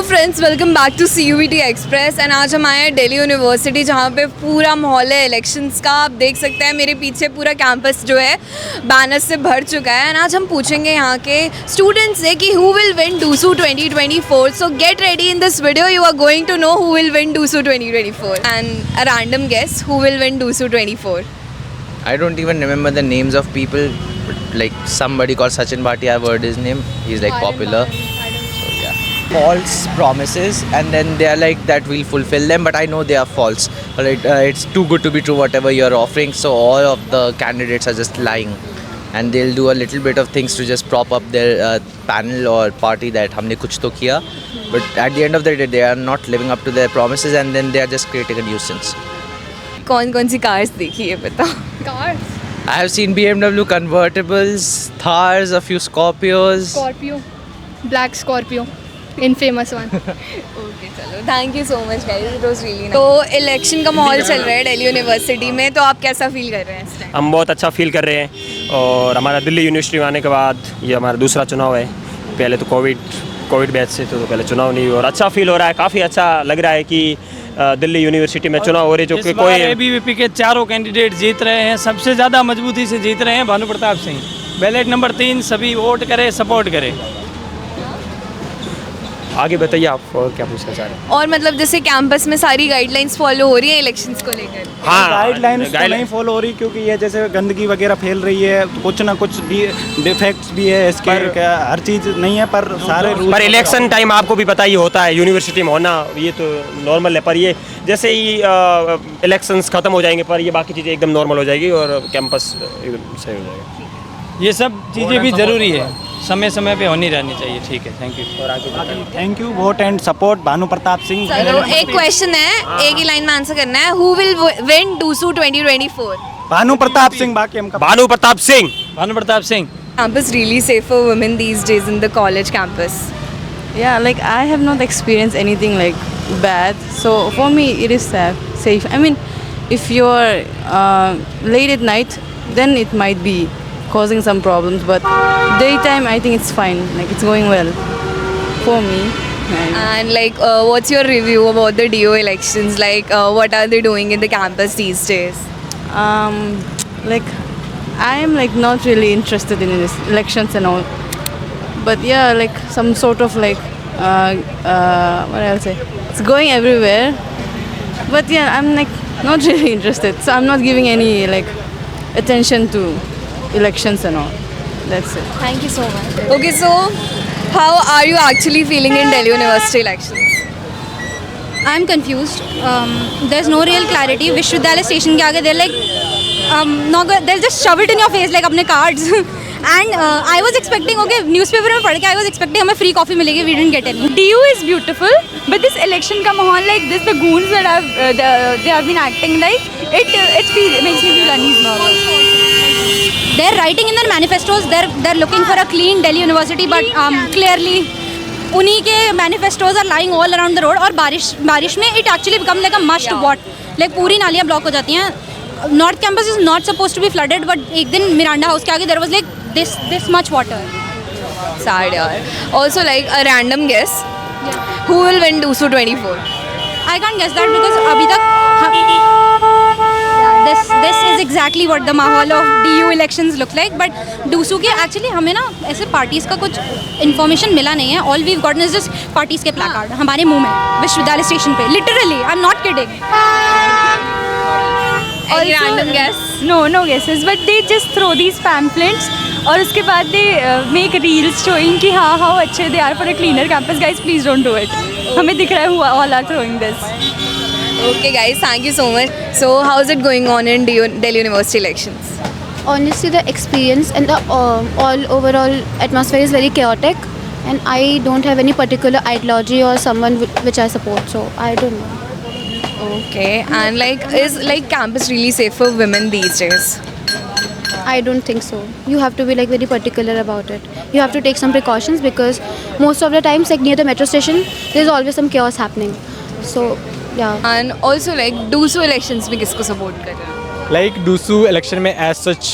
Friends, welcome back to CUET express. And आज हम आए हैं दिल्ली यूनिवर्सिटी, जहाँ पे पूरा माहौल है इलेक्शंस का। आप देख सकते हैं मेरे पीछे पूरा कैंपस जो है बैनर्स से भर चुका है। एंड आज हम पूछेंगे यहाँ के स्टूडेंट्स से कि who will win DUSU 2024। So get ready, in this video you are going to know who will win DUSU 2024 and a random guess who will win DUSU 24। I don't even remember the names of people, but like somebody called Sachin Bhatia, I've heard his name. He's like popular. So yeah. False promises, and then they are like that we'll fulfill them, but I know they are false. It's too good to be true whatever you're offering. So all of the candidates are just lying, and they'll do a little bit of things to just prop up their panel or party that हमने कुछ तो किया, but at the end of the day they are not living up to their promises, and then they are just creating a nuisance. कौन कौन C cars देखी है बताओ? Cars I have seen BMW convertibles, Thars, a few Scorpios. Scorpio, black Scorpio, infamous one. Okay चलो, thank you so much guys, it was really nice. तो election का माहौल चल रहा है दिल्ली यूनिवर्सिटी में, तो आप कैसा फील कर रहे हैं इस टाइम? हम बहुत अच्छा फील कर रहे हैं और हमारा दिल्ली यूनिवर्सिटी में आने के बाद ये हमारा दूसरा चुनाव है। पहले तो कोविड बैच से तो पहले चुनाव नहीं हुआ और अच्छा फील हो रहा है। काफ़ी अच्छा लग रहा है कि दिल्ली यूनिवर्सिटी में चुनाव हो रहे जो कि कोई ABVP के चारों कैंडिडेट जीत रहे हैं। सबसे ज़्यादा मजबूती से जीत रहे हैं भानु प्रताप सिंह। बैलेट नंबर 3, सभी वोट करें, सपोर्ट करें। आगे बताइए आप और क्या पूछना चाह रहे हैं? और मतलब जैसे कैंपस में सारी गाइडलाइंस फॉलो हो रही है इलेक्शंस को लेकर? हाँ, गाइडलाइंस तो नहीं फॉलो हो रही, क्योंकि ये जैसे गंदगी वगैरह फैल रही है, कुछ ना कुछ डिफेक्ट्स भी है इसके, क्या हर चीज़ नहीं है, पर सारे रूल। पर इलेक्शन टाइम आपको भी पता ही होता है, यूनिवर्सिटी में होना ये तो नॉर्मल है। पर ये जैसे ही इलेक्शंस ख़त्म हो जाएंगे पर ये बाकी चीज़ें एकदम नॉर्मल हो जाएगी और कैंपस एकदम सही हो जाएगा। ये सब चीज़ें भी ज़रूरी है, समय समय पे होनी रहनी चाहिए। ठीक है, थैंक यू। और आगे thank you. Vote and support Bhanu Pratap Singh. चलो, एक क्वेश्चन है, एक ही लाइन में आंसर करना है। Who will win DUSU 2024? Bhanu Pratap Singh. बाकी हम Bhanu Pratap Singh. Bhanu Pratap Singh. Campus really safe for women these days in the college campus? Yeah, like I have not experienced anything like bad, so for me it is safe. I mean, if you're late at night, then it might be causing some problems, but daytime I think it's fine. Like it's going well for me. And like, what's your review about the DO elections? Like, what are they doing in the campus these days? Like I am like not really interested in this elections and all, but yeah, like some sort of like what I'll say, it's going everywhere, but yeah, I'm like not really interested, so I'm not giving any like attention to elections and all. That's it. Thank you so much. Okay, so how are you actually feeling in Delhi University elections? I'm confused. There's no real clarity. विश्वविद्यालय station के आगे they're like they'll just shove it in your face like अपने cards. And I was expecting, okay, newspaper में पढ़ के I was expecting हमें free coffee मिलेगी. We didn't get any. DU is beautiful, but this election का माहौल like this, the goons that they have been acting like it makes me feel uneasy. They're writing in their manifestos. They're looking for a clean Delhi University, but clearly उन्हीं के manifestos are lying all around the road. और बारिश में it actually becomes like a must watch. Like पूरी नालियाँ block हो जाती हैं. North campus is not supposed to be flooded, but एक दिन Miranda House के आगे there was like this much water. Sad yaar. Also, like a random guess, who will win DUSU 24? I can't guess that because अभी तक this is exactly what the माहौल of DU elections look like. But DUSU के actually हमें ना ऐसे parties का कुछ information मिला नहीं है. All we've gotten is just parties के placard हमारे मुंह में विश्वविद्यालय स्टेशन पे. Literally, I'm not kidding. Any random guess? No guesses, but they just throw these pamphlets और उसके बाद they make reels showing कि हाँ how अच्छे they are for a cleaner campus. Guys, please don't do it. हमें दिख रहा है who all are throwing this. Okay, guys, thank you so much. So, how's it going on in Delhi University elections? Honestly, the experience and the all overall atmosphere is very chaotic, and I don't have any particular ideology or someone which I support, so I don't know. Okay, and like, is like campus really safe for women these days? I don't think so. You have to be like very particular about it. You have to take some precautions because most of the times, like near the metro station, there's always some chaos happening. So, yeah. And also like DUSU elections में किसको support कर रहे हैं? Like DUSU election में as such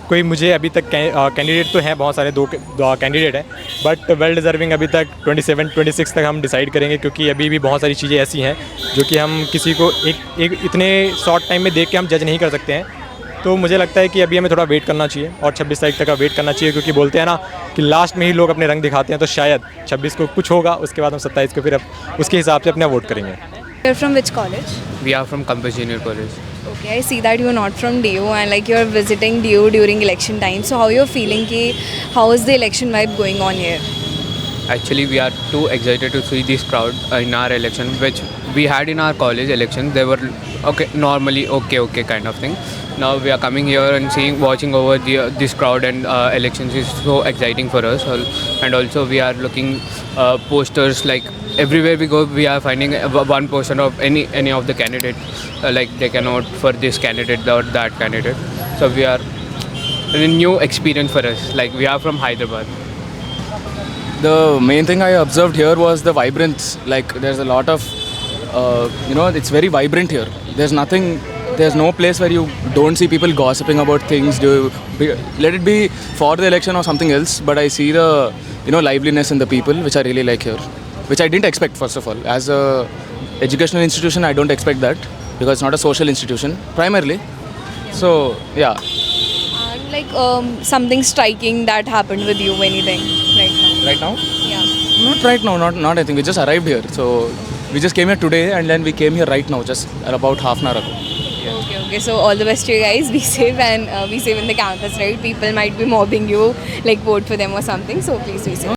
कोई मुझे अभी तक कैंडिडेट तो हैं, बहुत सारे दो कैंडिडेट हैं, बट वेल डिज़र्विंग अभी तक 27-26 तक हम डिसाइड करेंगे, क्योंकि अभी भी बहुत सारी चीज़ें ऐसी हैं जो कि हम किसी को एक इतने शॉर्ट टाइम में देख के हम जज नहीं कर सकते हैं। तो मुझे लगता है कि अभी हमें थोड़ा वेट करना चाहिए और 26 तारीख तक का वेट करना चाहिए, क्योंकि बोलते हैं ना कि लास्ट में ही लोग अपने रंग दिखाते हैं, तो शायद 26 को कुछ होगा, उसके बाद हम 27 को फिर उसके हिसाब से अपना वोट करेंगे। You're from which college? We are from Campus Junior College. Okay, I see that you're not from DU and like you're visiting DU during election time. So how you're feeling ki how is the election vibe going on here? Actually, we are too excited to see this crowd in our election, which we had in our college election. They were normally okay kind of thing. Now we are coming here and watching over this crowd, and elections is so exciting for us. And also we are looking posters, like everywhere we go, we are finding one poster of any of the candidate, like they can vote for this candidate or that candidate. So we are a new experience for us. Like we are from Hyderabad. The main thing I observed here was the vibrance. Like there's a lot of, it's very vibrant here. There's no place where you don't see people gossiping about things. Let it be for the election or something else, but I see the, liveliness in the people, which I really like here, which I didn't expect, first of all. As a educational institution, I don't expect that, because it's not a social institution, primarily. So, yeah. And like something striking that happened with you, anything right now? Right now? Yeah. Not right now, not I think. We just arrived here. So, we just came here today, and then we came here right now, just about half an hour ago. Okay, so all the best to you guys. Be safe and be safe in the campus, right? People might be mobbing you, like vote for them or something. So please be safe.